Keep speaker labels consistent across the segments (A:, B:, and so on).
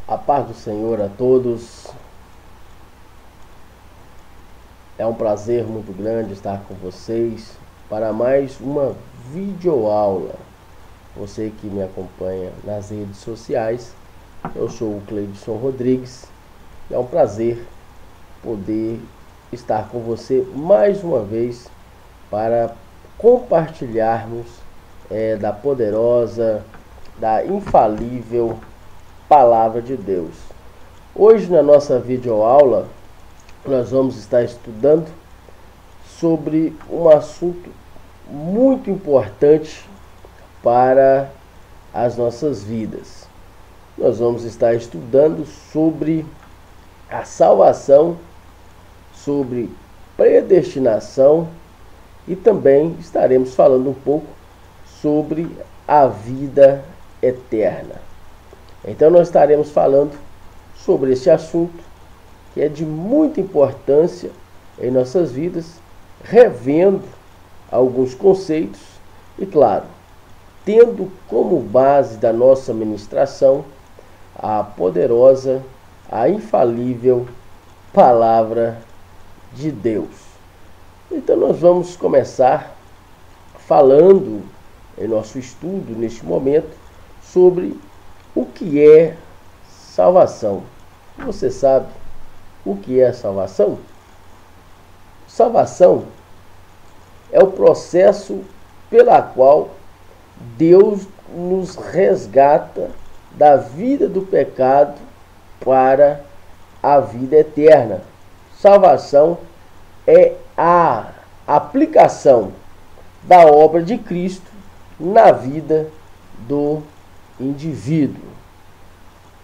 A: A paz do Senhor a todos. É um prazer muito grande estar com vocês para mais uma videoaula. Você que me acompanha nas redes sociais, eu sou o Cleidson Rodrigues. É um prazer poder estar com você mais uma vez para compartilharmos da poderosa, da infalível Palavra de Deus. Hoje na nossa videoaula nós vamos estar estudando sobre um assunto muito importante para as nossas vidas. Nós vamos estar estudando sobre a salvação, sobre predestinação e também estaremos falando um pouco sobre a vida eterna. Então nós estaremos falando sobre esse assunto que é de muita importância em nossas vidas, revendo alguns conceitos e, claro, tendo como base da nossa ministração a poderosa, a infalível Palavra de Deus. Então nós vamos começar falando em nosso estudo neste momento sobre o que é salvação. Você sabe o que é salvação? Salvação é o processo pela qual Deus nos resgata da vida do pecado para a vida eterna. Salvação é a aplicação da obra de Cristo na vida do indivíduo.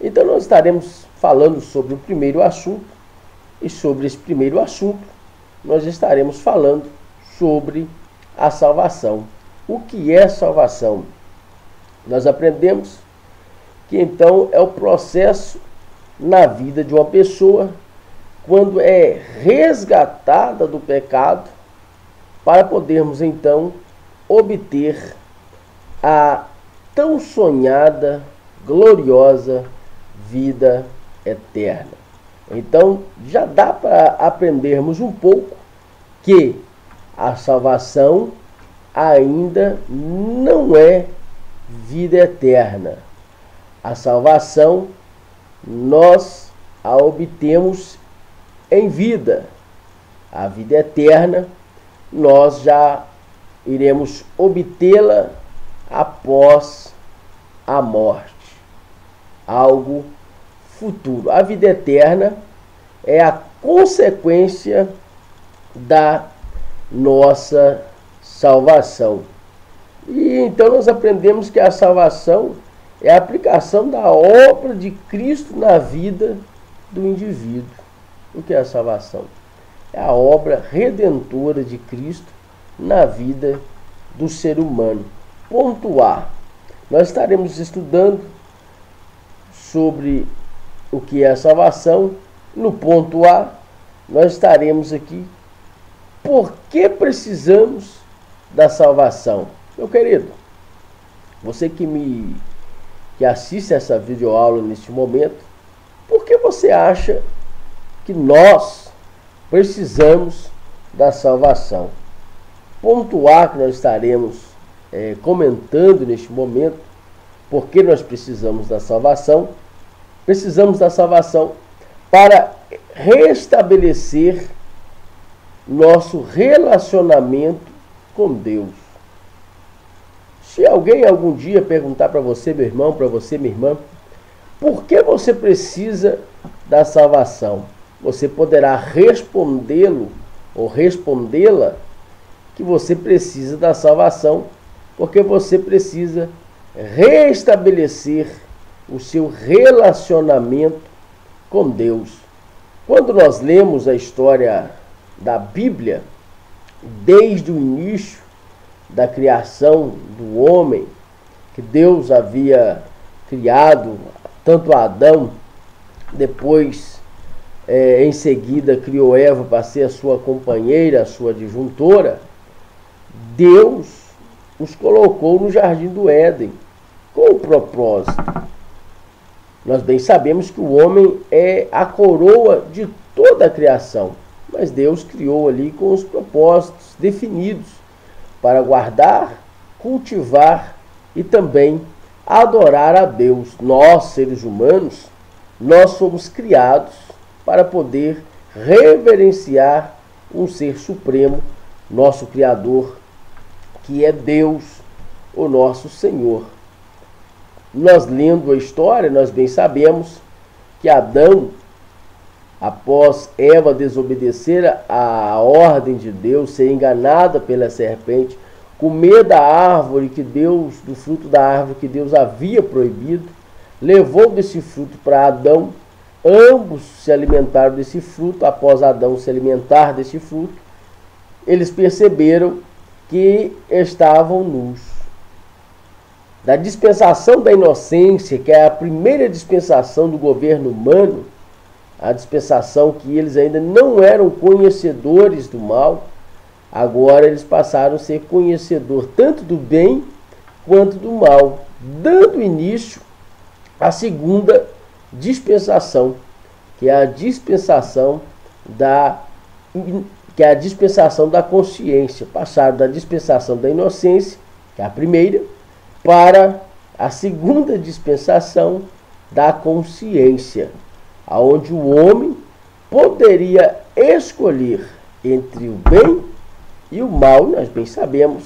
A: Então nós estaremos falando sobre o primeiro assunto, e sobre esse primeiro assunto nós estaremos falando sobre a salvação. O que é salvação? Nós aprendemos que então é o processo na vida de uma pessoa quando é resgatada do pecado para podermos então obter a tão sonhada, gloriosa vida eterna. Então, já dá para aprendermos um pouco que a salvação ainda não é vida eterna. A salvação nós a obtemos em vida. A vida eterna nós já iremos obtê-la após a morte, algo futuro. A vida eterna é a consequência da nossa salvação. E então nós aprendemos que a salvação é a aplicação da obra de Cristo na vida do indivíduo. O que é a salvação? É a obra redentora de Cristo na vida do ser humano. Ponto A. Nós estaremos estudando sobre o que é a salvação. No ponto A, nós estaremos aqui. Por que precisamos da salvação? Meu querido, você que assiste essa videoaula neste momento, por que você acha que nós precisamos da salvação? Ponto A que nós estaremos comentando neste momento, porque nós precisamos da salvação. Precisamos da salvação para restabelecer nosso relacionamento com Deus. Se alguém algum dia perguntar para você, meu irmão, para você, minha irmã, por que você precisa da salvação? Você poderá respondê-lo ou respondê-la que você precisa da salvação porque você precisa restabelecer o seu relacionamento com Deus. Quando nós lemos a história da Bíblia, desde o início da criação do homem, que Deus havia criado tanto Adão, depois em seguida criou Eva para ser a sua companheira, a sua adjuntora, Deus os colocou no jardim do Éden com o propósito Nós bem sabemos que o homem é a coroa de toda a criação, mas Deus criou ali com os propósitos definidos para guardar, cultivar e também adorar a Deus. Nós, seres humanos, nós fomos criados para poder reverenciar um ser supremo, nosso Criador, que é Deus, o nosso Senhor. Nós lendo a história, nós bem sabemos que Adão, após Eva desobedecer a ordem de Deus, ser enganada pela serpente, comer da árvore do fruto da árvore que Deus havia proibido, levou desse fruto para Adão. Ambos se alimentaram desse fruto. Após Adão se alimentar desse fruto, eles perceberam que estavam nus. Da dispensação da inocência, que é a primeira dispensação do governo humano, a dispensação que eles ainda não eram conhecedores do mal, agora eles passaram a ser conhecedor tanto do bem quanto do mal, dando início à segunda dispensação, que é a dispensação da consciência. Passaram da dispensação da inocência, que é a primeira, para a segunda dispensação da consciência, aonde o homem poderia escolher entre o bem e o mal. Nós bem sabemos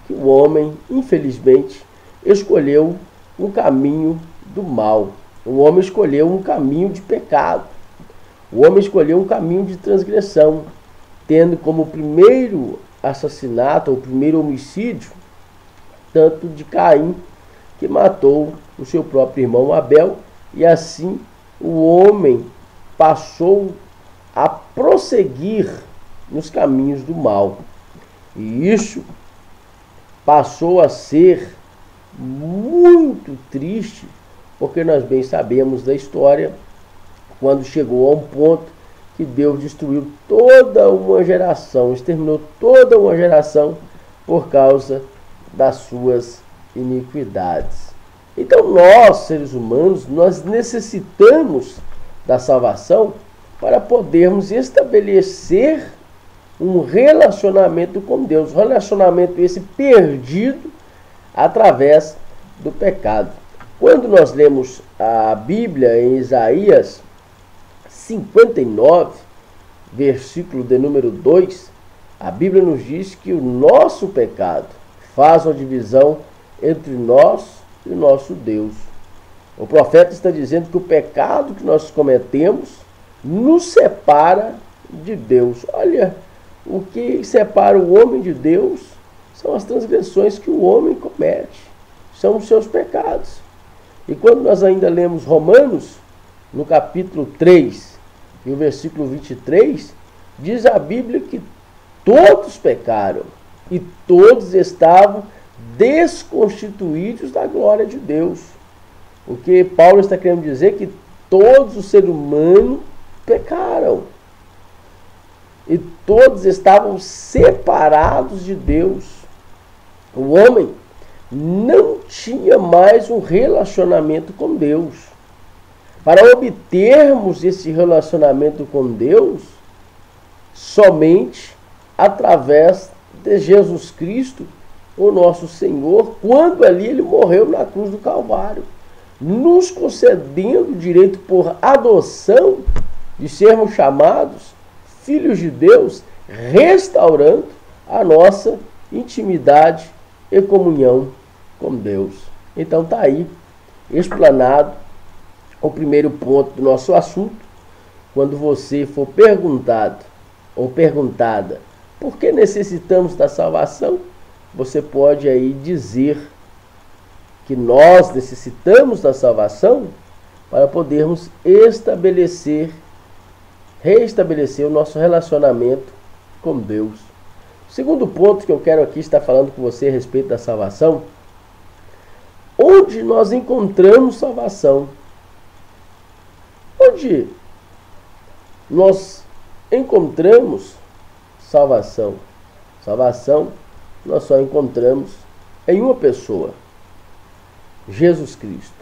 A: que o homem, infelizmente, escolheu um caminho do mal. O homem escolheu um caminho de pecado. O homem escolheu um caminho de transgressão, tendo como primeiro assassinato, ou primeiro homicídio, tanto de Caim, que matou o seu próprio irmão Abel, e assim o homem passou a prosseguir nos caminhos do mal. E isso passou a ser muito triste, porque nós bem sabemos da história, quando chegou a um ponto que Deus destruiu toda uma geração, exterminou toda uma geração por causa das suas iniquidades. Então nós, seres humanos, nós necessitamos da salvação para podermos estabelecer um relacionamento com Deus, um relacionamento esse perdido através do pecado. Quando nós lemos a Bíblia em Isaías 59, versículo de número 2, a Bíblia nos diz que o nosso pecado faz uma divisão entre nós e o nosso Deus. O profeta está dizendo que o pecado que nós cometemos nos separa de Deus. Olha, o que separa o homem de Deus são as transgressões que o homem comete, são os seus pecados. E quando nós ainda lemos Romanos, no capítulo 3, e o versículo 23, diz a Bíblia que todos pecaram e todos estavam desconstituídos da glória de Deus. O que Paulo está querendo dizer é que todos os seres humanos pecaram. E todos estavam separados de Deus. O homem não tinha mais um relacionamento com Deus. Para obtermos esse relacionamento com Deus, somente através de Jesus Cristo, o nosso Senhor, quando ali ele morreu na cruz do Calvário, nos concedendo o direito por adoção de sermos chamados filhos de Deus, restaurando a nossa intimidade e comunhão com Deus. Então está aí explanado o primeiro ponto do nosso assunto. Quando você for perguntado ou perguntada por que necessitamos da salvação, você pode aí dizer que nós necessitamos da salvação para podermos reestabelecer o nosso relacionamento com Deus. O segundo ponto que eu quero aqui estar falando com você a respeito da salvação: onde nós encontramos salvação? Onde nós encontramos salvação? Salvação nós só encontramos em uma pessoa: Jesus Cristo.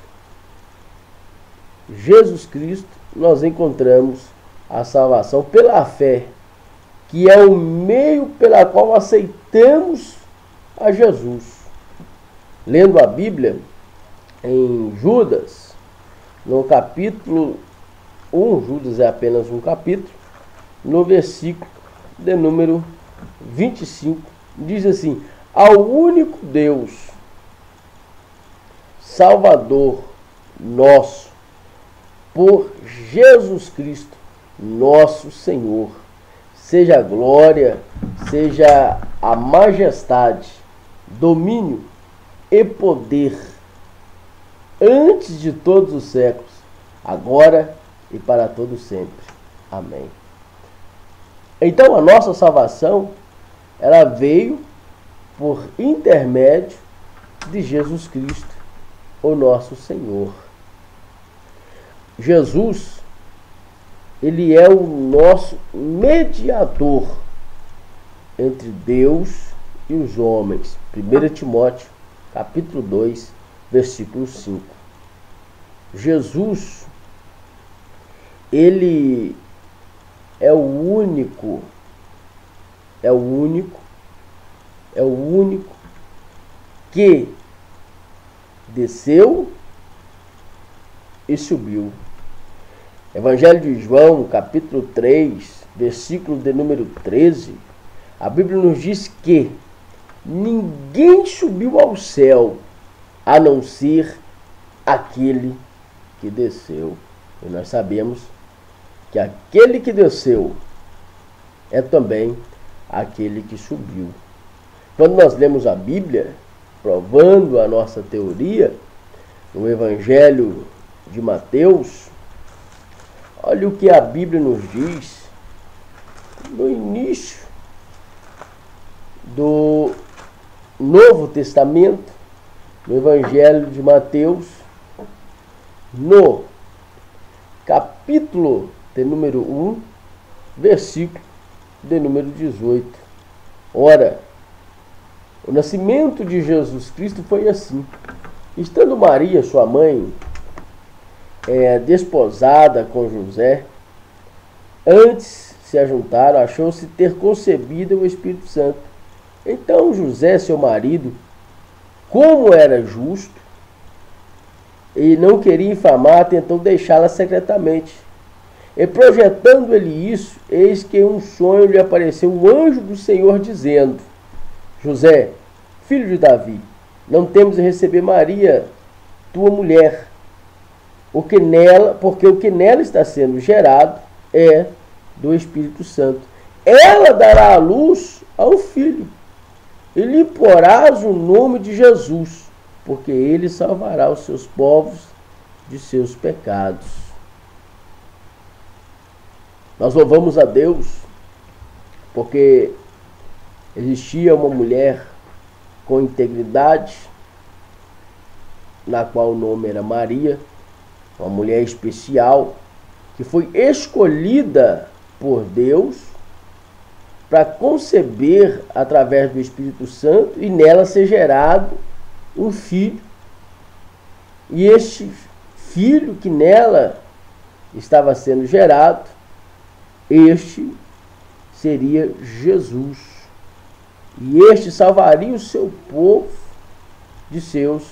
A: Jesus Cristo, nós encontramos a salvação pela fé, que é o meio pela qual aceitamos a Jesus. Lendo a Bíblia, em Judas, no capítulo 1, Judas é apenas um capítulo, no versículo de número 25, diz assim: ao único Deus, Salvador nosso, por Jesus Cristo, nosso Senhor, seja a glória, seja a majestade, domínio e poder, antes de todos os séculos, agora e para todo sempre. Amém. Então a nossa salvação, ela veio por intermédio de Jesus Cristo, o nosso Senhor. Jesus, ele é o nosso mediador entre Deus e os homens. 1 Timóteo, capítulo 2, versículo 5. Jesus, ele é o único que desceu e subiu. Evangelho de João, capítulo 3, versículo de número 13, a Bíblia nos diz que ninguém subiu ao céu a não ser aquele que desceu. E nós sabemos que aquele que desceu é também aquele que subiu. Quando nós lemos a Bíblia, provando a nossa teoria, no Evangelho de Mateus, olha o que a Bíblia nos diz no início do Novo Testamento, no Evangelho de Mateus, no capítulo de número 1, versículo de número 18. Ora, o nascimento de Jesus Cristo foi assim. Estando Maria, sua mãe, desposada com José, antes se ajuntaram, achou-se ter concebido o Espírito Santo. Então José, seu marido, como era justo e não queria infamar, tentou deixá-la secretamente. E projetando ele isso, eis que em um sonho lhe apareceu um anjo do Senhor dizendo: José, filho de Davi, não temas de receber Maria, tua mulher, porque o que nela está sendo gerado é do Espírito Santo. Ela dará à luz a um filho, e lhe porás o nome de Jesus, porque ele salvará os seus povos de seus pecados. Nós louvamos a Deus, porque existia uma mulher com integridade, na qual o nome era Maria, uma mulher especial, que foi escolhida por Deus para conceber através do Espírito Santo e nela ser gerado um filho. E este filho que nela estava sendo gerado, este seria Jesus. E este salvaria o seu povo de seus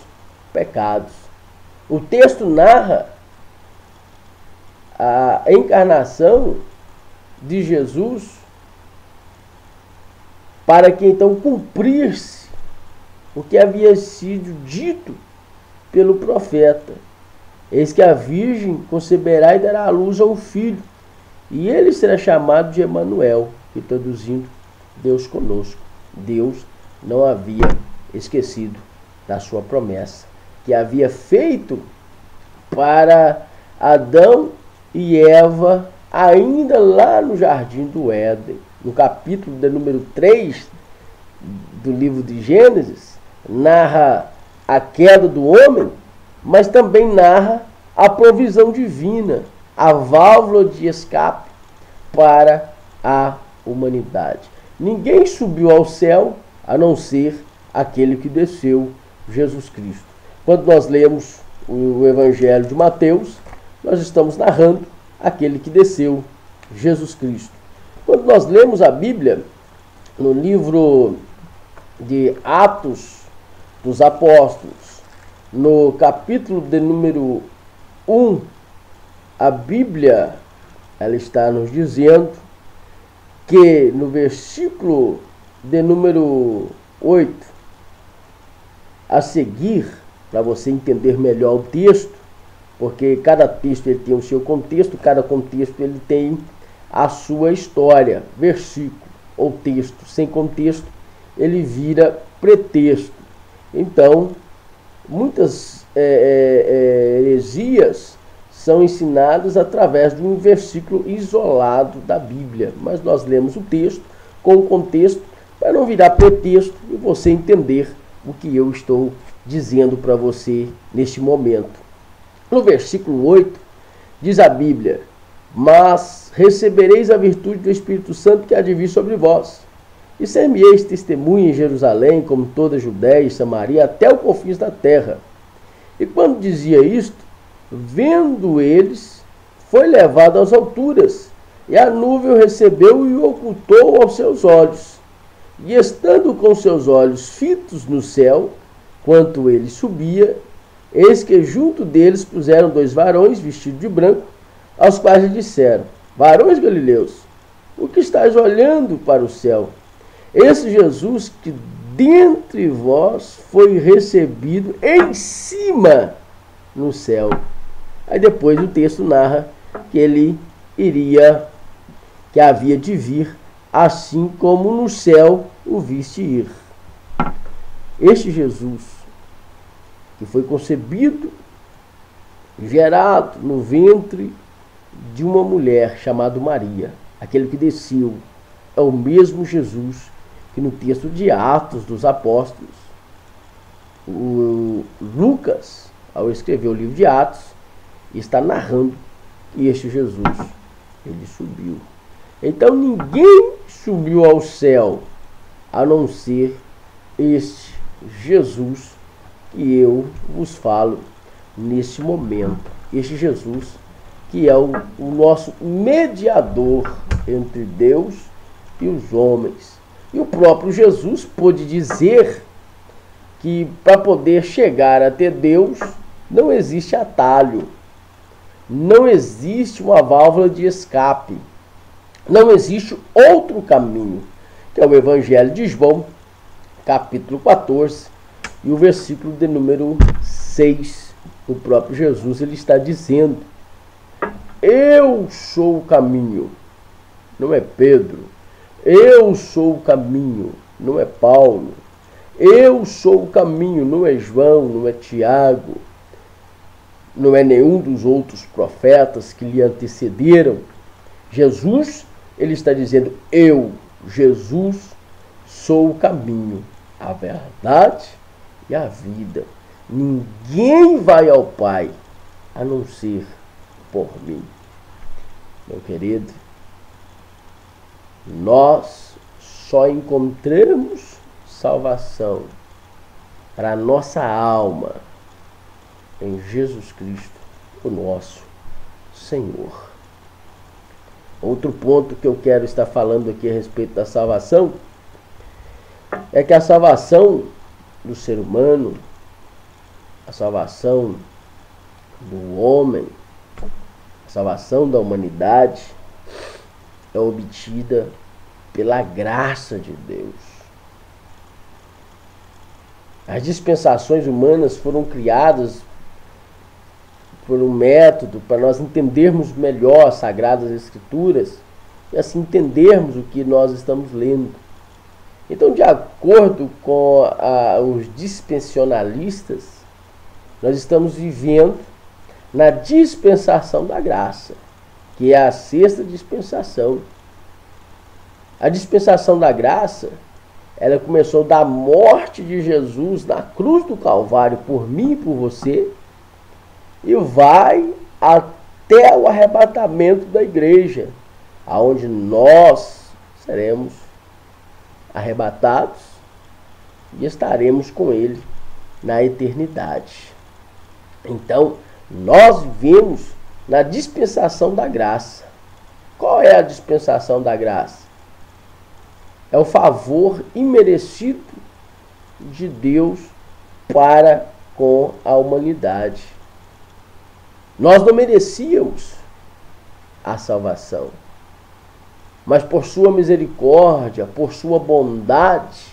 A: pecados. O texto narra a encarnação de Jesus para que então cumprisse o que havia sido dito pelo profeta. Eis que a virgem conceberá e dará à luz a um filho, e ele será chamado de Emanuel, que traduzindo, Deus conosco. Deus não havia esquecido da sua promessa, que havia feito para Adão e Eva, ainda lá no Jardim do Éden. No capítulo de número 3 do livro de Gênesis, narra a queda do homem, mas também narra a provisão divina, a válvula de escape para a humanidade. Ninguém subiu ao céu a não ser aquele que desceu, Jesus Cristo. Quando nós lemos o Evangelho de Mateus, nós estamos narrando aquele que desceu, Jesus Cristo. Quando nós lemos a Bíblia, no livro de Atos dos Apóstolos, no capítulo de número 1, a Bíblia ela está nos dizendo que no versículo de número 8, a seguir, para você entender melhor o texto, porque cada texto ele tem o seu contexto, cada contexto ele tem a sua história, versículo ou texto. Sem contexto, ele vira pretexto. Então, muitas heresias são ensinadas através de um versículo isolado da Bíblia. Mas nós lemos o texto com o contexto para não virar pretexto e você entender o que eu estou dizendo para você neste momento. No versículo 8, diz a Bíblia: mas recebereis a virtude do Espírito Santo que há de vir sobre vós, e ser-me-eis testemunha em Jerusalém, como toda a Judéia e Samaria, até os confins da terra. E quando dizia isto, vendo eles, foi levado às alturas, e a nuvem o recebeu e o ocultou aos seus olhos. E estando com seus olhos fitos no céu, quanto ele subia, eis que junto deles puseram 2 varões vestidos de branco, aos quais lhe disseram: varões galileus, o que estáis olhando para o céu? Esse Jesus que dentre vós foi recebido em cima no céu. Aí depois o texto narra que ele que havia de vir, assim como no céu o viste ir. Este Jesus, que foi concebido, gerado no ventre de uma mulher chamada Maria, aquele que desceu, é o mesmo Jesus que no texto de Atos dos Apóstolos, o Lucas, ao escrever o livro de Atos, está narrando que este Jesus, ele subiu. Então ninguém subiu ao céu, a não ser este Jesus que eu vos falo nesse momento. Este Jesus que é o nosso mediador entre Deus e os homens. E o próprio Jesus pôde dizer que para poder chegar até Deus não existe atalho, não existe uma válvula de escape, não existe outro caminho, que é o Evangelho de João, capítulo 14, e o versículo de número 6. O próprio Jesus ele está dizendo: eu sou o caminho, não é Pedro. Eu sou o caminho, não é Paulo. Eu sou o caminho, não é João, não é Tiago, não é nenhum dos outros profetas que lhe antecederam. Jesus, ele está dizendo: eu, Jesus, sou o caminho, a verdade e a vida. Ninguém vai ao Pai a não ser por mim. Meu querido, nós só encontramos salvação para a nossa alma em Jesus Cristo, o nosso Senhor. Outro ponto que eu quero estar falando aqui a respeito da salvação é que a salvação do ser humano, a salvação do homem, a salvação da humanidade é obtida pela graça de Deus. As dispensações humanas foram criadas por um método para nós entendermos melhor as Sagradas Escrituras e assim entendermos o que nós estamos lendo. Então, de acordo com os dispensacionalistas, nós estamos vivendo na dispensação da graça, que é a sexta dispensação. A dispensação da graça, ela começou da morte de Jesus na cruz do Calvário por mim e por você, e vai até o arrebatamento da igreja, aonde nós seremos arrebatados e estaremos com ele na eternidade. Então, nós vivemos na dispensação da graça. Qual é a dispensação da graça? É o favor imerecido de Deus para com a humanidade. Nós não merecíamos a salvação, mas por sua misericórdia, por sua bondade,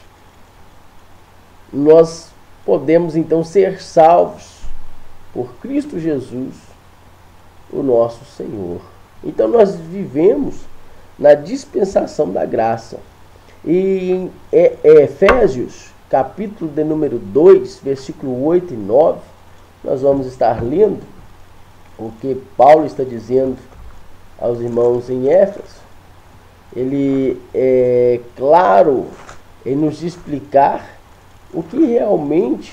A: nós podemos então ser salvos por Cristo Jesus, o nosso Senhor. Então nós vivemos na dispensação da graça. E em Efésios, capítulo de número 2, versículo 8 e 9, nós vamos estar lendo o que Paulo está dizendo aos irmãos em Éfeso. Ele é claro em nos explicar o que realmente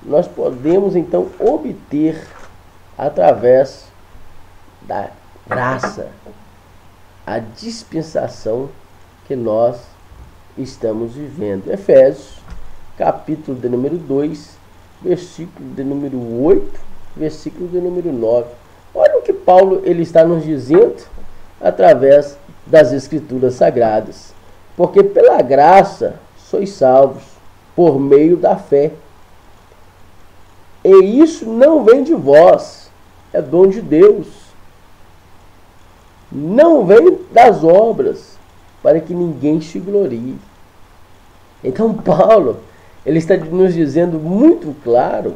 A: nós podemos então obter através da graça, a dispensação que nós estamos vivendo. Efésios, capítulo de número 2, versículo de número 8, versículo de número 9. Olha o que Paulo ele está nos dizendo através das Escrituras Sagradas. Porque pela graça sois salvos por meio da fé. E isso não vem de vós, é dom de Deus. Não vem das obras, para que ninguém se glorie. Então Paulo, ele está nos dizendo muito claro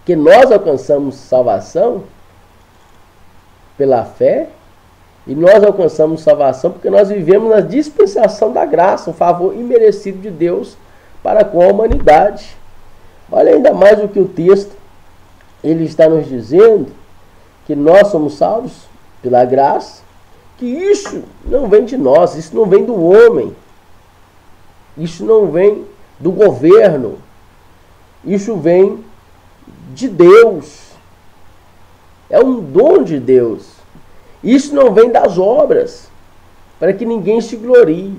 A: que nós alcançamos salvação pela fé, e nós alcançamos salvação porque nós vivemos na dispensação da graça, um favor imerecido de Deus para com a humanidade. Olha ainda mais o que o texto ele está nos dizendo, que nós somos salvos pela graça, que isso não vem de nós, isso não vem do homem, isso não vem do governo, isso vem de Deus, é um dom de Deus. Isso não vem das obras, para que ninguém se glorie,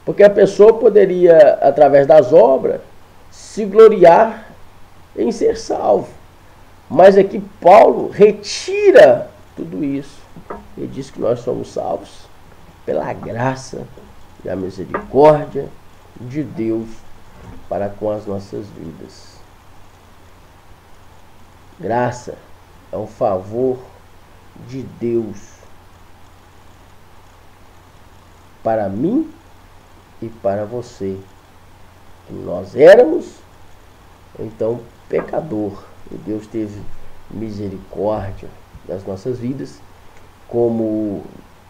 A: porque a pessoa poderia, através das obras, se gloriar em ser salvo. Mas aqui Paulo retira tudo isso. Ele diz que nós somos salvos pela graça e a misericórdia de Deus para com as nossas vidas. Graça é um favor de Deus para mim e para você. Nós éramos então pecador, e Deus teve misericórdia das nossas vidas, como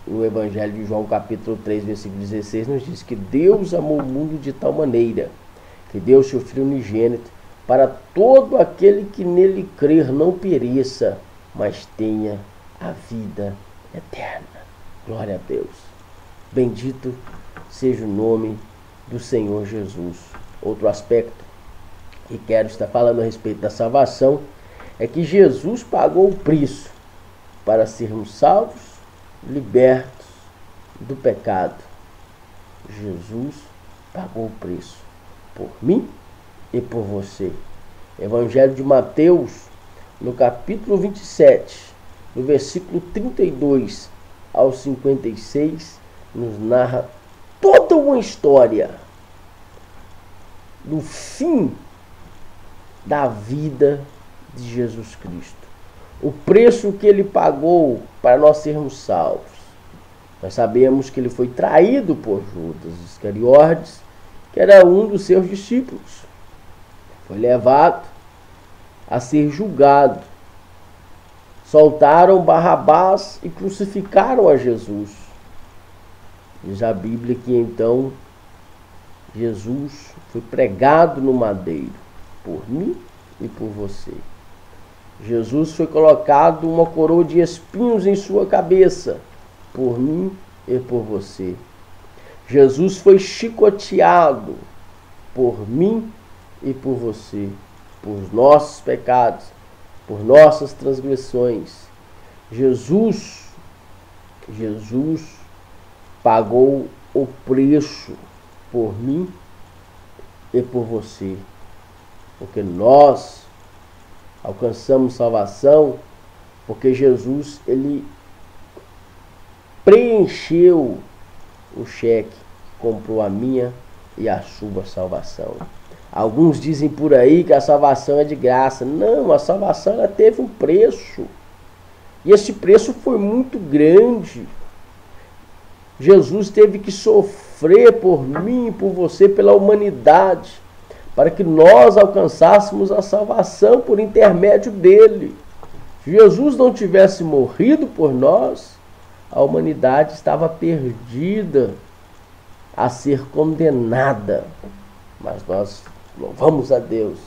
A: no Evangelho de João capítulo 3, versículo 16 nos diz que Deus amou o mundo de tal maneira que deu seu Filho unigênito para todo aquele que nele crer não pereça, mas tenha a vida eterna. Glória a Deus. Bendito seja o nome do Senhor Jesus. Outro aspecto que quero estar falando a respeito da salvação é que Jesus pagou o preço para sermos salvos, libertos do pecado. Jesus pagou o preço por mim e por você. Evangelho de Mateus, no capítulo 27, no versículo 32 ao 56, nos narra toda uma história do fim da vida de Jesus Cristo. O preço que ele pagou para nós sermos salvos. Nós sabemos que ele foi traído por Judas Iscariotes, que era um dos seus discípulos. Foi levado a ser julgado. Soltaram Barrabás e crucificaram a Jesus. Diz a Bíblia que então Jesus foi pregado no madeiro, por mim e por você. Jesus foi colocado uma coroa de espinhos em sua cabeça, por mim e por você. Jesus foi chicoteado por mim e por você, por nossos pecados, por nossas transgressões. Jesus pagou o preço por mim e por você, porque nós alcançamos salvação Porque Jesus, ele preencheu o cheque, comprou a minha e a sua salvação. Alguns dizem por aí que a salvação é de graça. Não, a salvação ela teve um preço. E esse preço foi muito grande. Jesus teve que sofrer por mim, por você, pela humanidade, para que nós alcançássemos a salvação por intermédio dele. Se Jesus não tivesse morrido por nós, a humanidade estava perdida a ser condenada. Mas nós louvamos a Deus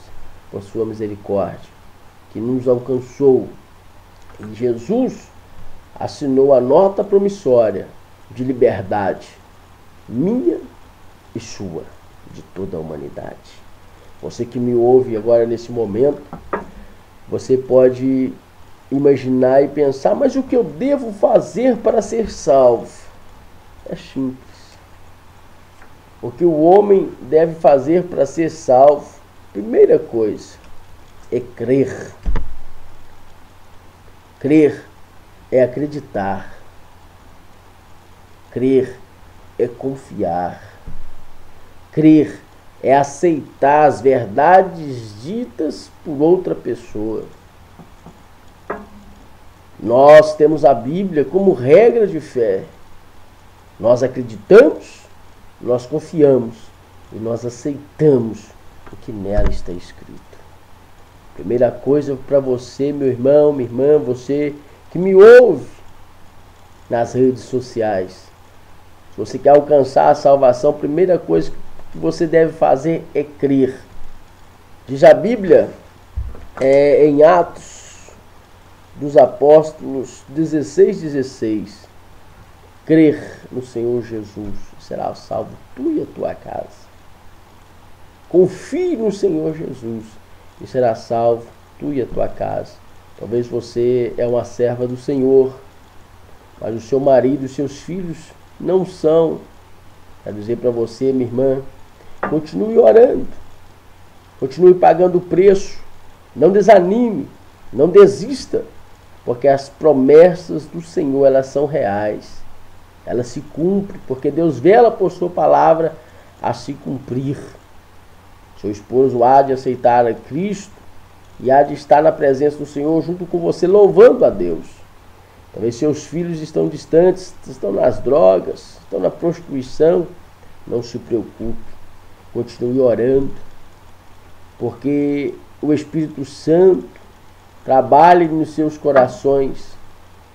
A: por sua misericórdia, que nos alcançou. E Jesus assinou a nota promissória de liberdade, minha e sua, de toda a humanidade. Você que me ouve agora nesse momento, você pode imaginar e pensar, mas o que eu devo fazer para ser salvo? É simples. O que o homem deve fazer para ser salvo, primeira coisa, é crer. Crer é acreditar. Crer é confiar. Crer é aceitar as verdades ditas por outra pessoa. Nós temos a Bíblia como regra de fé. Nós acreditamos, nós confiamos e nós aceitamos o que nela está escrito. Primeira coisa para você, meu irmão, minha irmã, você que me ouve nas redes sociais. Se você quer alcançar a salvação, a primeira coisa que você deve fazer é crer. Diz a Bíblia, em Atos dos Apóstolos 16:16, crer no Senhor Jesus, será salvo tu e a tua casa. Confie no Senhor Jesus e será salvo tu e a tua casa. Talvez você é uma serva do Senhor, mas o seu marido e os seus filhos não são. Quero dizer para você, minha irmã, continue orando, continue pagando o preço, não desanime, não desista, porque as promessas do Senhor, elas são reais, elas se cumprem, porque Deus vela por sua palavra a se cumprir. Seu esposo há de aceitar a Cristo e há de estar na presença do Senhor junto com você, louvando a Deus. Talvez seus filhos estão distantes, estão nas drogas, estão na prostituição. Não se preocupe, continue orando, porque o Espírito Santo trabalha nos seus corações.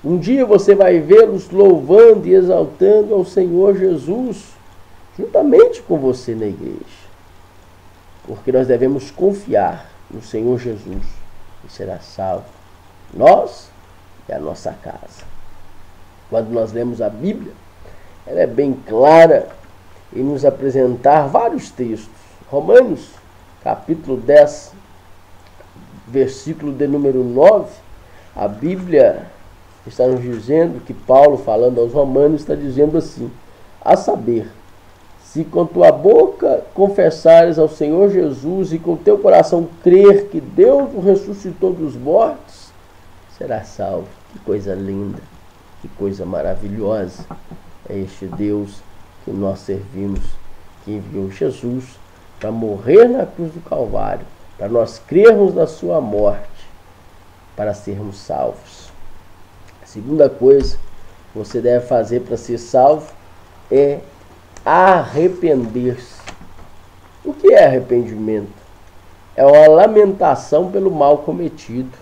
A: Um dia você vai vê-los louvando e exaltando ao Senhor Jesus, juntamente com você na igreja. Porque nós devemos confiar no Senhor Jesus e será salvo nós e a nossa casa. Quando nós lemos a Bíblia, ela é bem clara em nos apresentar vários textos. Romanos, capítulo 10, versículo de número 9, a Bíblia está nos dizendo que Paulo, falando aos romanos, está dizendo assim, a saber, se com tua boca confessares ao Senhor Jesus e com teu coração crer que Deus o ressuscitou dos mortos, serás salvo. Que coisa linda, que coisa maravilhosa é este Deus que nós servimos, que enviou Jesus para morrer na cruz do Calvário, para nós crermos na sua morte, para sermos salvos. A segunda coisa que você deve fazer para ser salvo é arrepender-se. O que é arrependimento? É uma lamentação pelo mal cometido.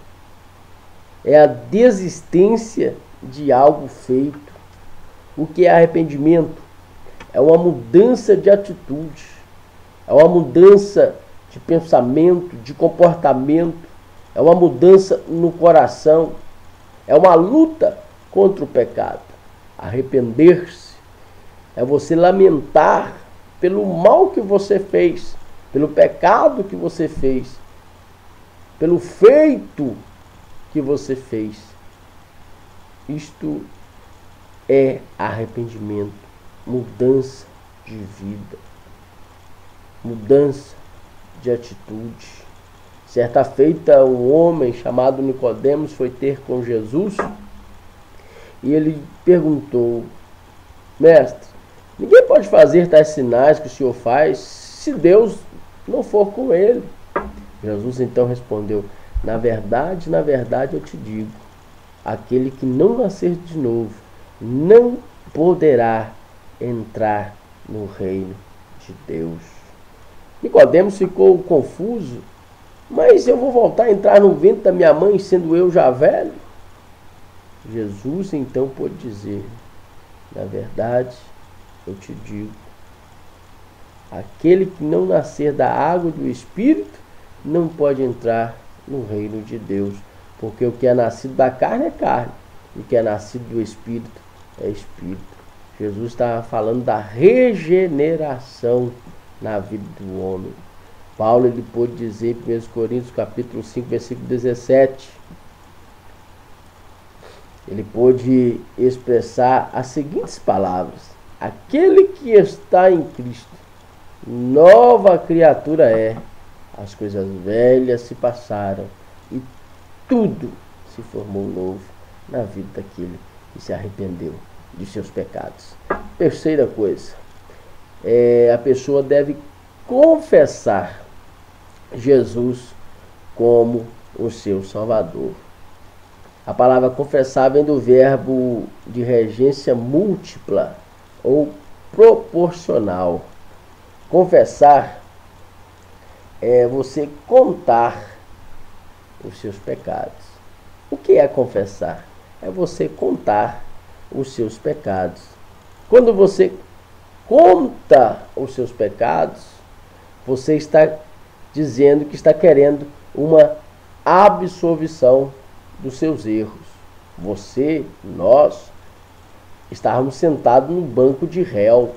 A: É a desistência de algo feito. O que é arrependimento? É uma mudança de atitude. É uma mudança de pensamento, de comportamento. É uma mudança no coração. É uma luta contra o pecado. Arrepender-se é você lamentar pelo mal que você fez, pelo pecado que você fez, pelo feito que você fez. Isto é arrependimento, mudança de vida, mudança de atitude. Certa feita, um homem chamado Nicodemos foi ter com Jesus e ele perguntou: Mestre, ninguém pode fazer tais sinais que o Senhor faz se Deus não for com ele. Jesus então respondeu: na verdade eu te digo, aquele que não nascer de novo não poderá entrar no reino de Deus. Nicodemos ficou confuso. Mas eu vou voltar a entrar no ventre da minha mãe, sendo eu já velho? Jesus então pôde dizer: na verdade, eu te digo, aquele que não nascer da água e do Espírito não pode entrar no reino de Deus. Porque o que é nascido da carne é carne, e o que é nascido do Espírito é Espírito. Jesus estava falando da regeneração na vida do homem. Paulo ele pôde dizer em 1 Coríntios capítulo 5, versículo 17, ele pôde expressar as seguintes palavras: aquele que está em Cristo, nova criatura é, as coisas velhas se passaram e tudo se formou novo na vida daquele que se arrependeu de seus pecados. Terceira coisa, a pessoa deve confessar Jesus como o seu Salvador. A palavra confessar vem do verbo de regência múltipla ou proporcional. Confessar é você contar os seus pecados. O que é confessar? É você contar os seus pecados. Quando você conta os seus pecados, você está dizendo que está querendo uma absolvição dos seus erros. Você, nós, estávamos sentados no banco de réu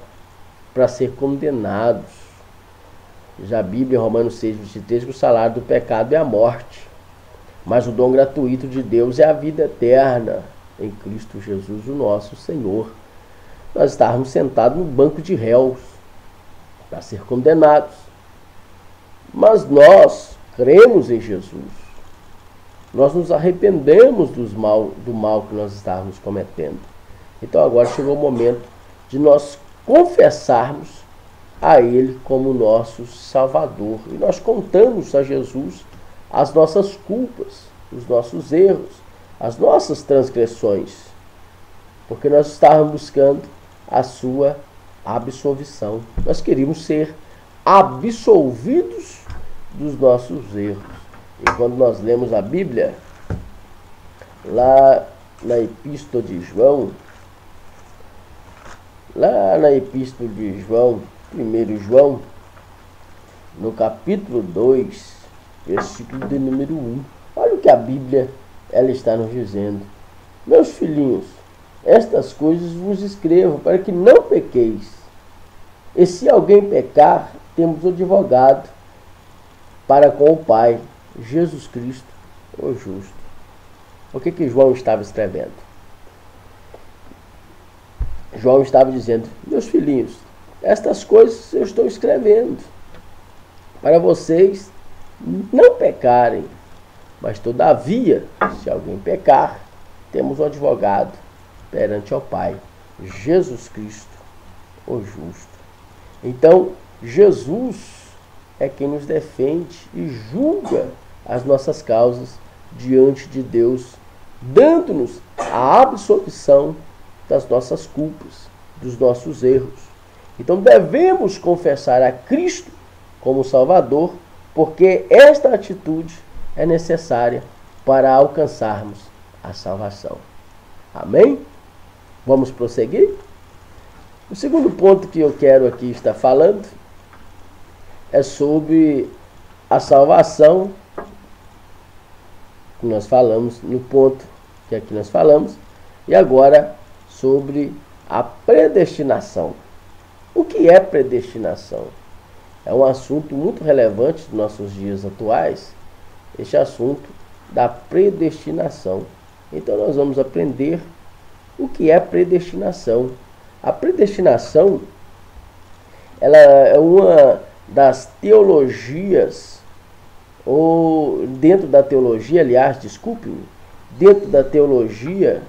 A: para ser condenados. Já a Bíblia, Romanos 6:23, que o salário do pecado é a morte, mas o dom gratuito de Deus é a vida eterna em Cristo Jesus, o nosso Senhor. Nós estávamos sentados no banco de réus para ser condenados. Mas nós cremos em Jesus. Nós nos arrependemos do mal que nós estávamos cometendo. Então agora chegou o momento de nós confessarmos a Ele como nosso Salvador. E nós contamos a Jesus as nossas culpas, os nossos erros, as nossas transgressões. Porque nós estávamos buscando a sua absolvição. Nós queríamos ser absolvidos dos nossos erros. E quando nós lemos a Bíblia, lá na Epístola de João, 1 João, no capítulo 2, versículo de número 1, olha o que a Bíblia ela está nos dizendo: meus filhinhos, estas coisas vos escrevo para que não pequeis. E se alguém pecar, temos um advogado para com o Pai, Jesus Cristo, o justo. O que João estava escrevendo? João estava dizendo: meus filhinhos, estas coisas eu estou escrevendo para vocês não pecarem. Mas todavia, se alguém pecar, temos um advogado perante ao Pai, Jesus Cristo, o justo. Então, Jesus é quem nos defende e julga as nossas causas diante de Deus, dando-nos a absolvição das nossas culpas, dos nossos erros. Então devemos confessar a Cristo como Salvador, porque esta atitude é necessária para alcançarmos a salvação. Amém? Vamos prosseguir? O segundo ponto que eu quero aqui estar falando é sobre a salvação, que nós falamos no ponto que aqui nós falamos, e agora sobre a predestinação. O que é predestinação? É um assunto muito relevante dos nossos dias atuais, este assunto da predestinação. Então nós vamos aprender o que é predestinação. A predestinação, ela é uma das teologias ou dentro da teologia, aliás, desculpe-me, dentro da teologia,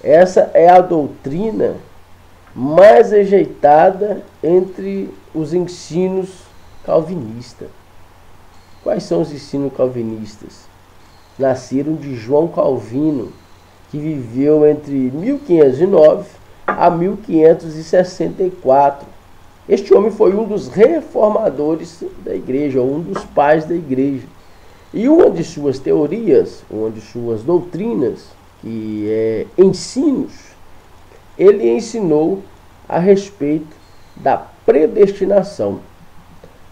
A: essa é a doutrina mais rejeitada entre os ensinos calvinistas. Quais são os ensinos calvinistas? Nasceram de João Calvino, que viveu entre 1509 a 1564. Este homem foi um dos reformadores da igreja, um dos pais da igreja. E uma de suas teorias, uma de suas doutrinas, que é ensinos, ele ensinou a respeito da predestinação.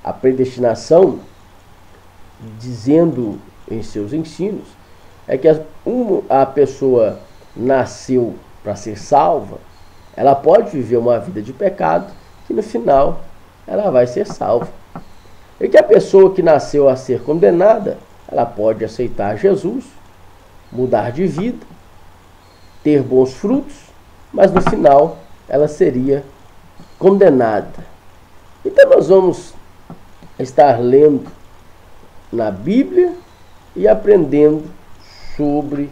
A: A predestinação, dizendo em seus ensinos, é que a pessoa nasceu para ser salva, ela pode viver uma vida de pecado, que no final ela vai ser salva. E que a pessoa que nasceu a ser condenada, ela pode aceitar Jesus, mudar de vida, ter bons frutos, mas no final ela seria condenada. Então nós vamos estar lendo na Bíblia e aprendendo sobre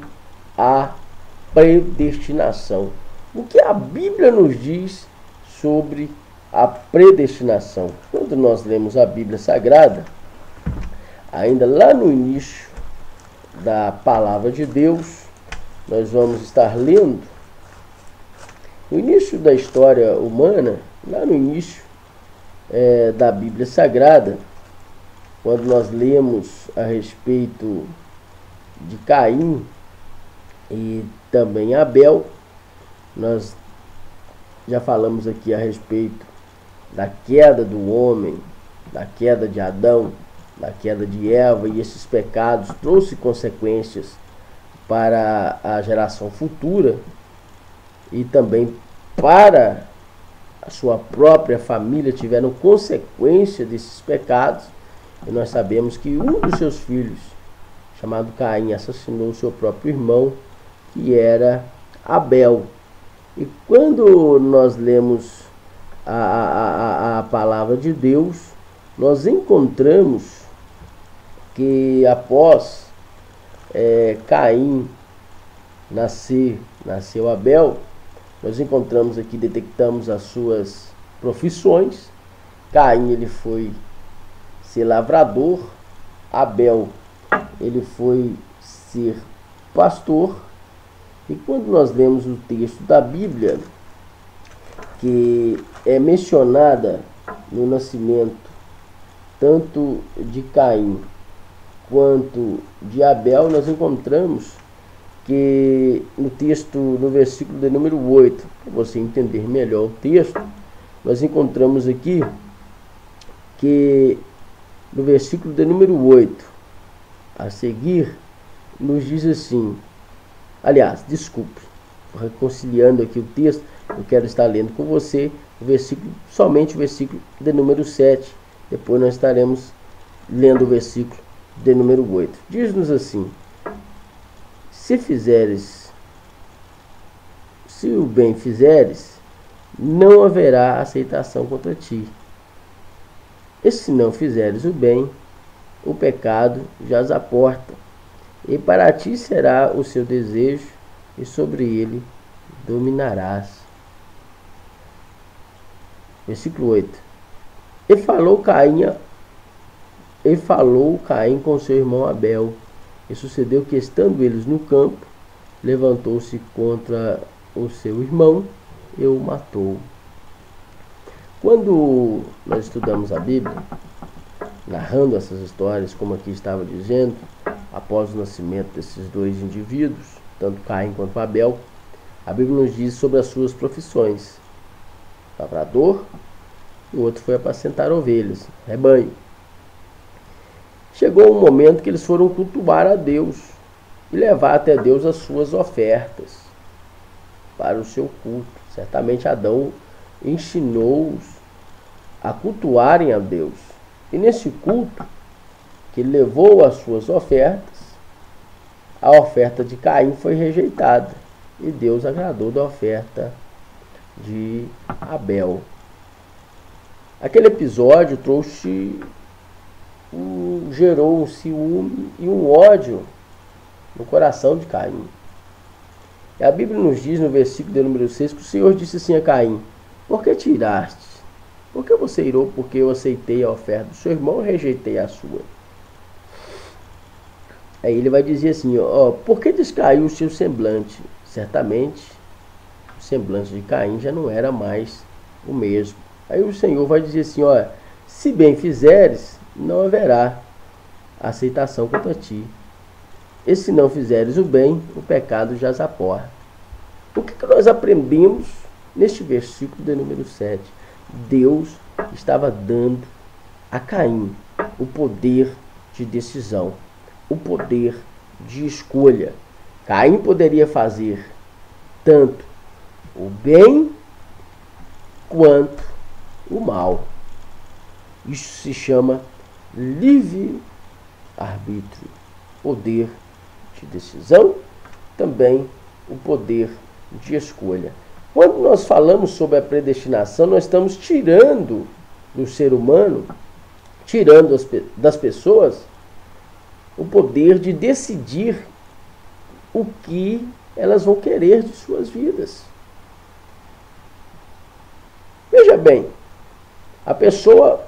A: a predestinação. O que a Bíblia nos diz sobre a predestinação? Quando nós lemos a Bíblia Sagrada, ainda lá no início da palavra de Deus, nós vamos estar lendo o início da história humana, lá no início da Bíblia Sagrada, quando nós lemos a respeito de Caim e também Abel. Nós já falamos aqui a respeito da queda do homem, da queda de Adão, da queda de Eva, e esses pecados trouxe consequências para a geração futura e também para a sua própria família, tiveram consequência desses pecados. E nós sabemos que um dos seus filhos, chamado Caim, assassinou o seu próprio irmão, que era Abel. E quando nós lemos a palavra de Deus, nós encontramos que após Caim nasceu Abel. Nós encontramos aqui, detectamos as suas profissões. Caim, ele foi ser lavrador. Abel, ele foi ser pastor. E quando nós lemos o texto da Bíblia, que é mencionada no nascimento tanto de Caim quanto de Abel, nós encontramos que no texto, no versículo de número 8, para você entender melhor o texto, nós encontramos aqui que no versículo de número 8, a seguir, nos diz assim, aliás, desculpe, reconciliando aqui o texto, eu quero estar lendo com você o versículo, somente o versículo de número 7, depois nós estaremos lendo o versículo de número 8. Diz-nos assim: se o bem fizeres, não haverá aceitação contra ti. E se não fizeres o bem, o pecado jaz à porta, e para ti será o seu desejo, e sobre ele dominarás. Versículo 8. E falou Caim com seu irmão Abel. E sucedeu que, estando eles no campo, levantou-se contra o seu irmão e o matou. Quando nós estudamos a Bíblia, narrando essas histórias, como aqui estava dizendo, após o nascimento desses dois indivíduos, tanto Caim quanto Abel, a Bíblia nos diz sobre as suas profissões. Lavrador, e o outro foi apacentar ovelhas, rebanho. Chegou um momento que eles foram cultuar a Deus e levar até Deus as suas ofertas para o seu culto. Certamente Adão ensinou-os a cultuarem a Deus. E nesse culto, que ele levou as suas ofertas, a oferta de Caim foi rejeitada. E Deus agradou da oferta de Abel. Aquele episódio trouxe gerou um ciúme e um ódio no coração de Caim. E a Bíblia nos diz no versículo de número 6 que o Senhor disse assim a Caim: por que te iraste? Por que você irou? Porque eu aceitei a oferta do seu irmão e rejeitei a sua. Aí ele vai dizer assim, por que descaiu o seu semblante? Certamente, o semblante de Caim já não era mais o mesmo. Aí o Senhor vai dizer assim, se bem fizeres, não haverá aceitação contra ti. E se não fizeres o bem, o pecado jaz à porta. O que nós aprendemos neste versículo de número 7? Deus estava dando a Caim o poder de decisão, o poder de escolha. Caim poderia fazer tanto o bem quanto o mal. Isso se chama livre-arbítrio, poder de decisão, também o poder de escolha. Quando nós falamos sobre a predestinação, nós estamos tirando do ser humano, tirando das pessoas, o poder de decidir o que elas vão querer de suas vidas. Veja bem, a pessoa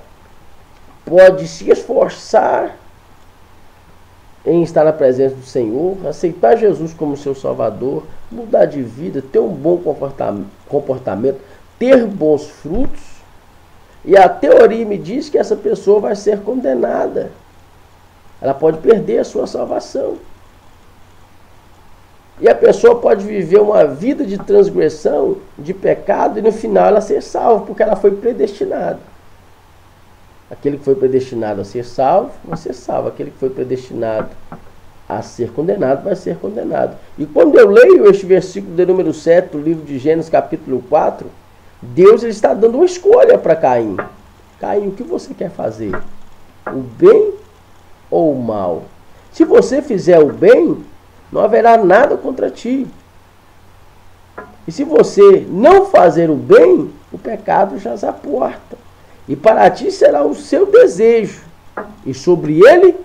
A: pode se esforçar em estar na presença do Senhor, aceitar Jesus como seu Salvador, mudar de vida, ter um bom comportamento, ter bons frutos, e a teoria me diz que essa pessoa vai ser condenada. Ela pode perder a sua salvação. E a pessoa pode viver uma vida de transgressão, de pecado, e no final ela ser salva, porque ela foi predestinada. Aquele que foi predestinado a ser salvo, vai ser salvo. Aquele que foi predestinado a ser condenado, vai ser condenado. E quando eu leio este versículo de número 7 do livro de Gênesis, capítulo 4, Deus ele está dando uma escolha para Caim. Caim, o que você quer fazer? O bem ou o mal? Se você fizer o bem, não haverá nada contra ti. E se você não fazer o bem, o pecado jaz à porta. E para ti será o seu desejo, e sobre ele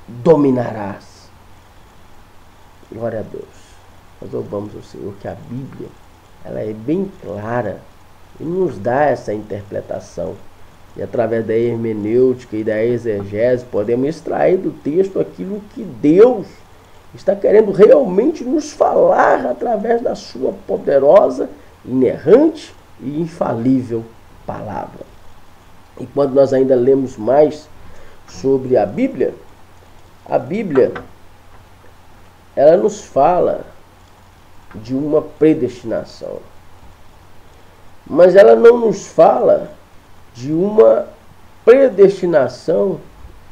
A: dominarás. Glória a Deus. Nós louvamos ao Senhor que a Bíblia, ela é bem clara e nos dá essa interpretação. E através da hermenêutica e da exegese, podemos extrair do texto aquilo que Deus está querendo realmente nos falar através da sua poderosa, inerrante e infalível palavra. E quando nós ainda lemos mais sobre a Bíblia, ela nos fala de uma predestinação. Mas ela não nos fala de uma predestinação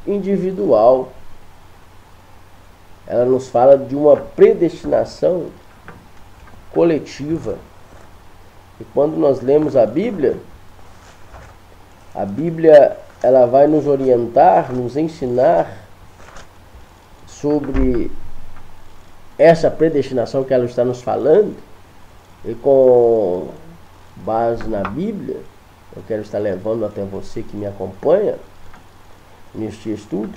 A: individual. Ela nos fala de uma predestinação coletiva. E quando nós lemos a Bíblia ela vai nos orientar, nos ensinar sobre essa predestinação que ela está nos falando, e com base na Bíblia, eu quero estar levando até você que me acompanha neste estudo,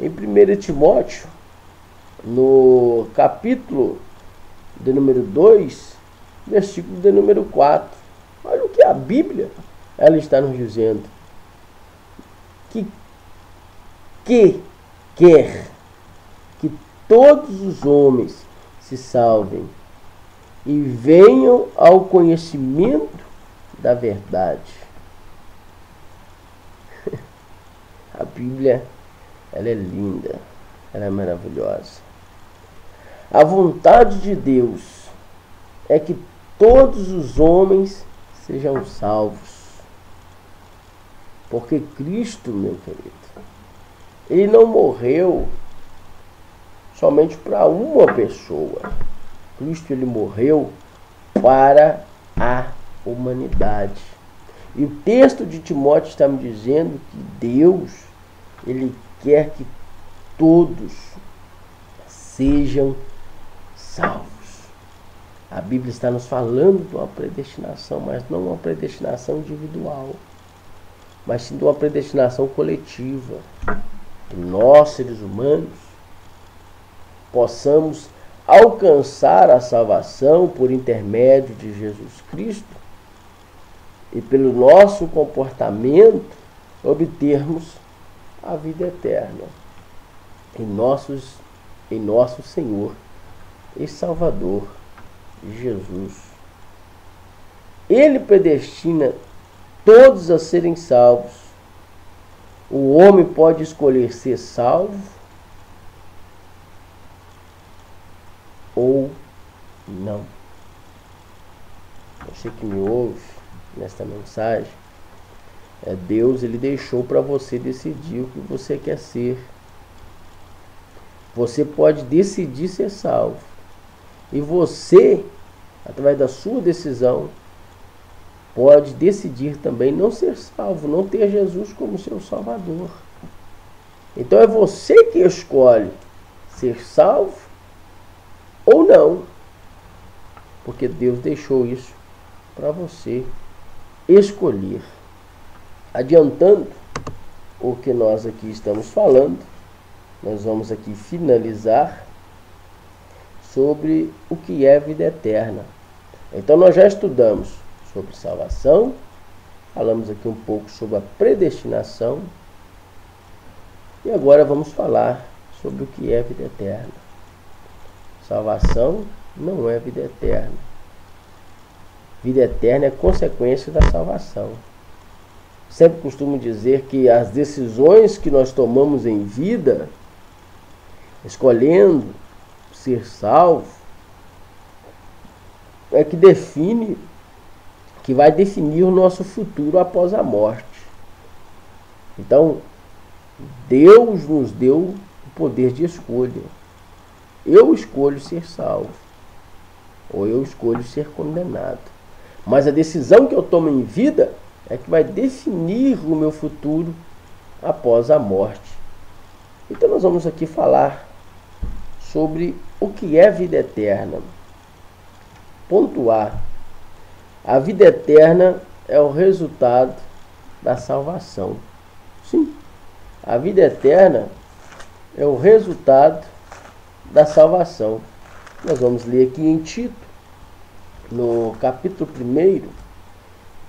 A: em 1 Timóteo, no capítulo de número 2, versículo de número 4. Olha o que a Bíblia ela está nos dizendo. Que quer que todos os homens se salvem e venham ao conhecimento da verdade. A Bíblia, ela é linda, ela é maravilhosa. A vontade de Deus é que todos os homens sejam salvos. Porque Cristo, meu querido, ele não morreu somente para uma pessoa. Cristo, ele morreu para a humanidade. E o texto de Timóteo está me dizendo que Deus, ele quer que todos sejam salvos. A Bíblia está nos falando de uma predestinação, mas não uma predestinação individual, mas sim de uma predestinação coletiva. que nós, seres humanos, possamos alcançar a salvação por intermédio de Jesus Cristo e pelo nosso comportamento obtermos a vida eterna em nosso Senhor e Salvador Jesus. Ele predestina todos a serem salvos. O homem pode escolher ser salvo ou não. Você que me ouve nesta mensagem, Deus, ele deixou para você decidir o que você quer ser. Você pode decidir ser salvo. E você, através da sua decisão, pode decidir também não ser salvo, não ter Jesus como seu Salvador. Então é você que escolhe ser salvo ou não. Porque Deus deixou isso para você escolher. Adiantando o que nós aqui estamos falando, nós vamos aqui finalizar sobre o que é vida eterna. Então nós já estudamos sobre salvação, falamos aqui um pouco sobre a predestinação e agora vamos falar sobre o que é vida eterna. Salvação não é vida eterna. Vida eterna é consequência da salvação. Sempre costumo dizer que as decisões que nós tomamos em vida, escolhendo ser salvo, é que vai definir o nosso futuro após a morte. Então, Deus nos deu o poder de escolha. Eu escolho ser salvo, ou eu escolho ser condenado. Mas a decisão que eu tomo em vida é que vai definir o meu futuro após a morte. Então nós vamos aqui falar sobre o que é vida eterna. Ponto A. A vida eterna é o resultado da salvação. Sim, a vida eterna é o resultado da salvação. Nós vamos ler aqui em Tito, no capítulo 1,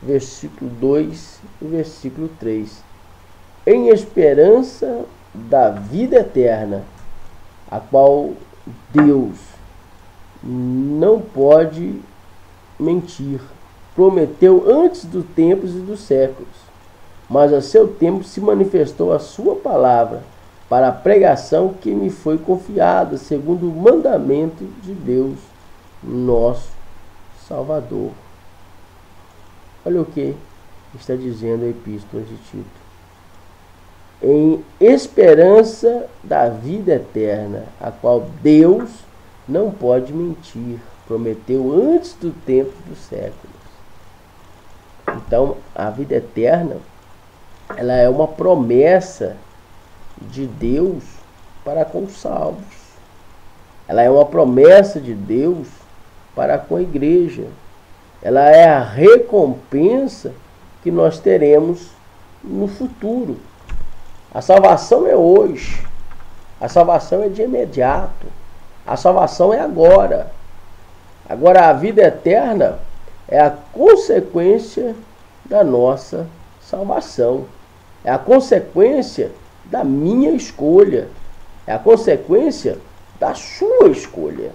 A: versículo 2 e versículo 3. Em esperança da vida eterna, a qual Deus não pode mentir, prometeu antes dos tempos e dos séculos, mas a seu tempo se manifestou a sua palavra para a pregação que me foi confiada, segundo o mandamento de Deus, nosso Salvador. Olha o que está dizendo a Epístola de Tito. Em esperança da vida eterna, a qual Deus não pode mentir, prometeu antes do tempo dos séculos. Então, a vida eterna, ela é uma promessa de Deus para com os salvos. Ela é uma promessa de Deus para com a igreja. Ela é a recompensa que nós teremos no futuro. A salvação é hoje. A salvação é de imediato. A salvação é agora. Agora, a vida eterna é a consequência da nossa salvação. É a consequência da minha escolha. É a consequência da sua escolha.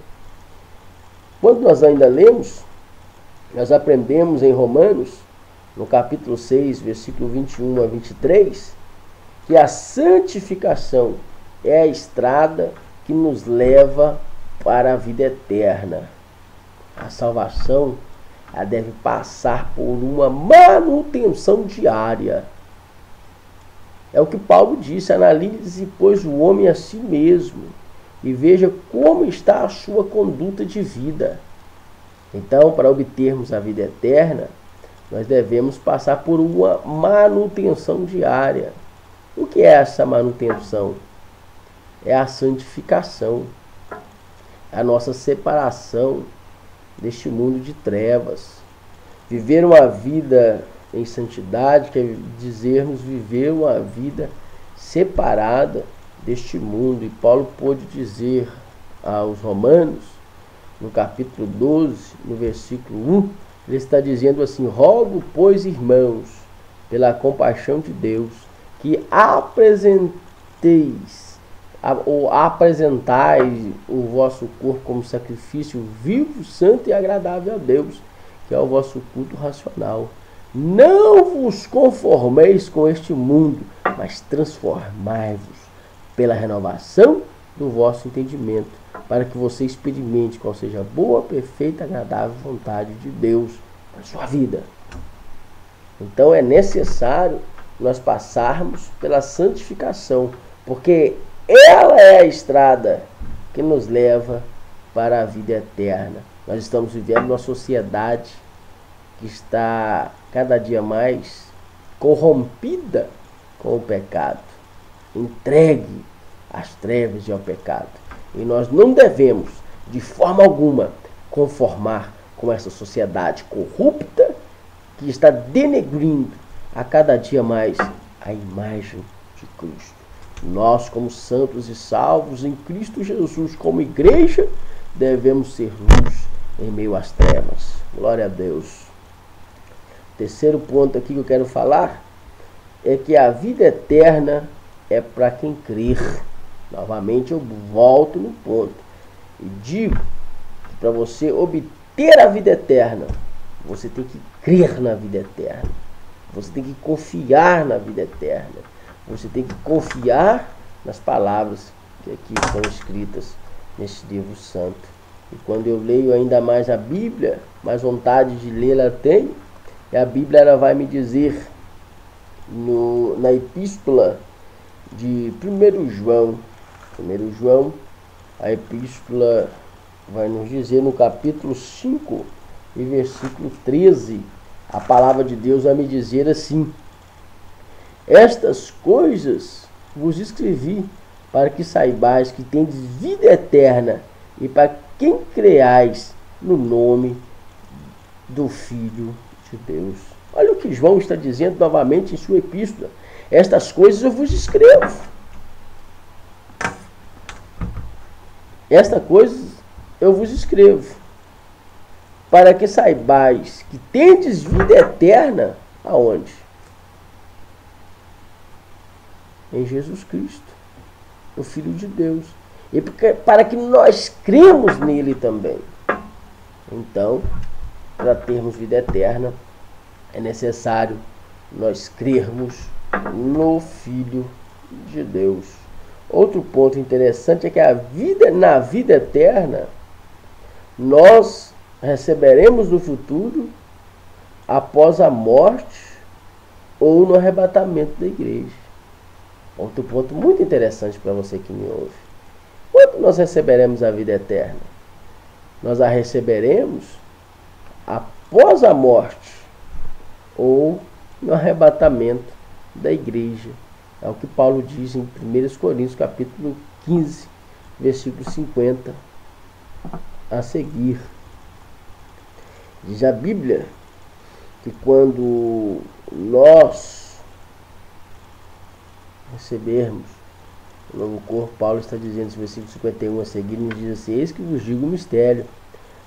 A: Quando nós ainda lemos, nós aprendemos em Romanos, no capítulo 6, versículo 21 a 23, que a santificação é a estrada que nos leva para a vida eterna. A salvação, ela deve passar por uma manutenção diária. É o que Paulo disse: analise, pois, o homem a si mesmo e veja como está a sua conduta de vida. Então, para obtermos a vida eterna, nós devemos passar por uma manutenção diária. O que é essa manutenção? É a santificação, a nossa separação deste mundo de trevas. Viver uma vida em santidade quer dizermos viver uma vida separada deste mundo. E Paulo pôde dizer aos Romanos, no capítulo 12, no versículo 1, ele está dizendo assim: rogo, pois, irmãos, pela compaixão de Deus, que apresentais o vosso corpo como sacrifício vivo, santo e agradável a Deus, que é o vosso culto racional. Não vos conformeis com este mundo, mas transformai-vos pela renovação do vosso entendimento, para que você experimente qual seja a boa, perfeita, agradável vontade de Deus na sua vida. Então é necessário nós passarmos pela santificação, porque ela é a estrada que nos leva para a vida eterna. Nós estamos vivendo numa sociedade que está cada dia mais corrompida com o pecado, entregue às trevas e ao pecado. E nós não devemos, de forma alguma, conformar com essa sociedade corrupta que está denegrindo a cada dia mais a imagem de Cristo. Nós, como santos e salvos em Cristo Jesus, como igreja, devemos ser luz em meio às trevas. Glória a Deus. Terceiro ponto aqui que eu quero falar é que a vida eterna é para quem crer. Novamente eu volto no ponto e digo que para você obter a vida eterna, você tem que crer na vida eterna. Você tem que confiar na vida eterna. Você tem que confiar nas palavras que aqui são escritas nesse livro santo. E quando eu leio ainda mais a Bíblia, mais vontade de lê-la tenho, e a Bíblia ela vai me dizer na epístola de 1 João, a epístola vai nos dizer no capítulo 5 e versículo 13, a palavra de Deus vai me dizer assim: estas coisas vos escrevi para que saibais que tendes vida eterna e para quem creais no nome do Filho de Deus. Olha o que João está dizendo novamente em sua epístola: estas coisas eu vos escrevo. Estas coisas eu vos escrevo para que saibais que tendes vida eterna. Aonde? Em Jesus Cristo, o Filho de Deus. E para que nós cremos nele também. Então, para termos vida eterna, é necessário nós crermos no Filho de Deus. Outro ponto interessante é que na vida eterna, nós receberemos no futuro após a morte ou no arrebatamento da igreja. Outro ponto muito interessante para você que me ouve. Quando nós receberemos a vida eterna? Nós a receberemos após a morte ou no arrebatamento da igreja. É o que Paulo diz em 1 Coríntios capítulo 15, versículo 50 a seguir. Diz a Bíblia que quando nós recebermos o novo corpo, Paulo está dizendo no versículo 51 a seguir, nos diz assim: eis que vos digo um mistério.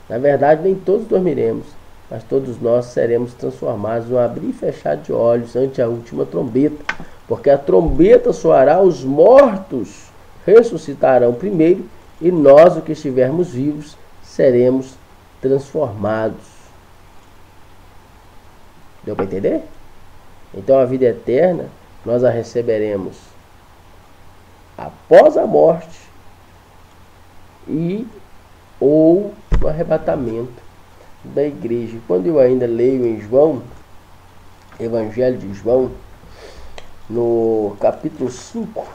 A: Na verdade, nem todos dormiremos, mas todos nós seremos transformados no abrir e fechar de olhos ante a última trombeta. Porque a trombeta soará, os mortos ressuscitarão primeiro, e nós, os que estivermos vivos, seremos transformados. Deu para entender? Então a vida eterna nós a receberemos após a morte ou no arrebatamento da igreja. Quando eu ainda leio em João, Evangelho de João, no capítulo 5,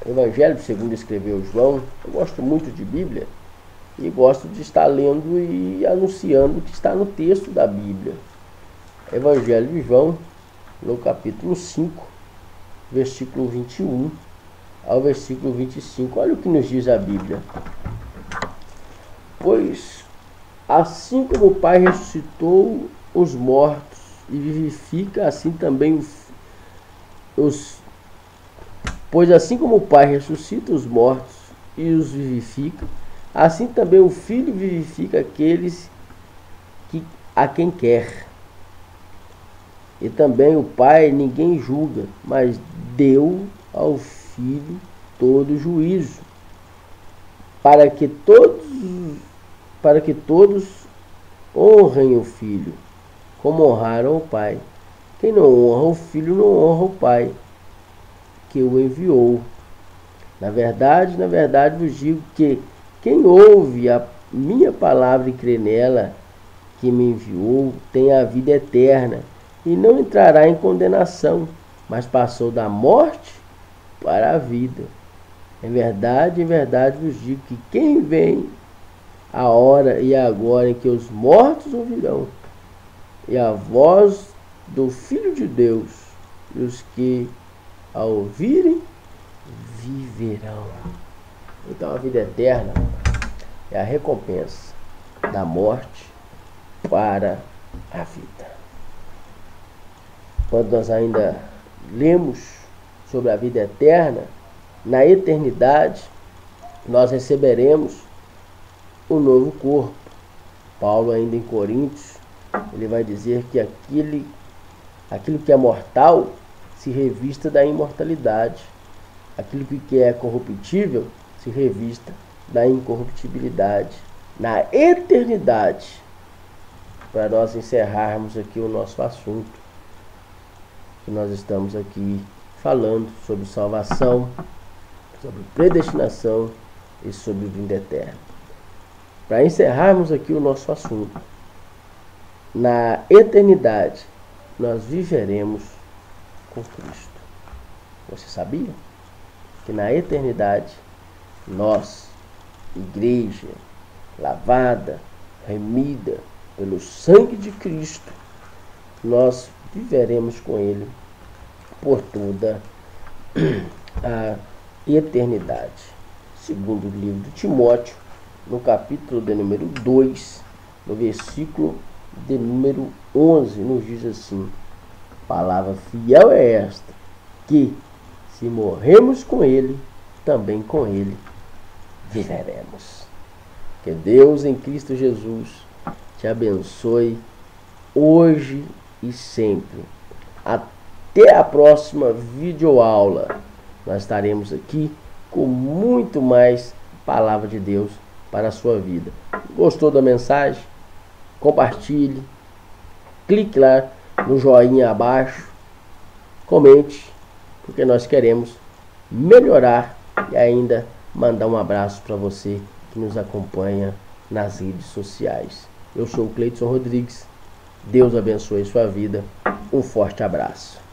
A: Evangelho segundo escreveu João, eu gosto muito de Bíblia e gosto de estar lendo e anunciando o que está no texto da Bíblia. Evangelho de João, no capítulo 5, versículo 21 ao versículo 25. Olha o que nos diz a Bíblia. Pois, assim como o Pai ressuscitou os mortos e vivifica, assim também Pois assim como o Pai ressuscita os mortos e os vivifica, assim também o Filho vivifica aqueles a quem quer. E também o Pai ninguém julga, mas deu ao Filho todo o juízo, para que todos honrem o Filho, como honraram o Pai. Quem não honra o Filho não honra o Pai que o enviou. Na verdade vos digo que quem ouve a minha palavra e crê nela que me enviou tem a vida eterna e não entrará em condenação, mas passou da morte para a vida. Em verdade vos digo que quem vem a hora e agora em que os mortos ouvirão, e a voz do Filho de Deus, e os que a ouvirem viverão. Então a vida eterna é a recompensa da morte para a vida. Quando nós ainda lemos sobre a vida eterna, na eternidade nós receberemos o novo corpo. Paulo, ainda em Coríntios, ele vai dizer que aquilo que é mortal se revista da imortalidade, aquilo que é corruptível se revista da incorruptibilidade. Na eternidade, para nós encerrarmos aqui o nosso assunto, que nós estamos aqui falando sobre salvação, sobre predestinação e sobre vida eterna. Para encerrarmos aqui o nosso assunto, na eternidade nós viveremos com Cristo. Você sabia que na eternidade nós, igreja, lavada, remida pelo sangue de Cristo, nós viveremos com Ele por toda a eternidade. Segundo o livro de Timóteo, no capítulo de número 2, no versículo de número 11, nos diz assim: palavra fiel é esta, que se morremos com Ele, também com Ele viveremos. Que Deus em Cristo Jesus te abençoe hoje e sempre. Até a próxima videoaula. Nós estaremos aqui com muito mais palavra de Deus para a sua vida. Gostou da mensagem? Compartilhe. Clique lá no joinha abaixo. Comente, porque nós queremos melhorar e ainda mandar um abraço para você que nos acompanha nas redes sociais. Eu sou o Cleiton Rodrigues. Deus abençoe sua vida. Um forte abraço.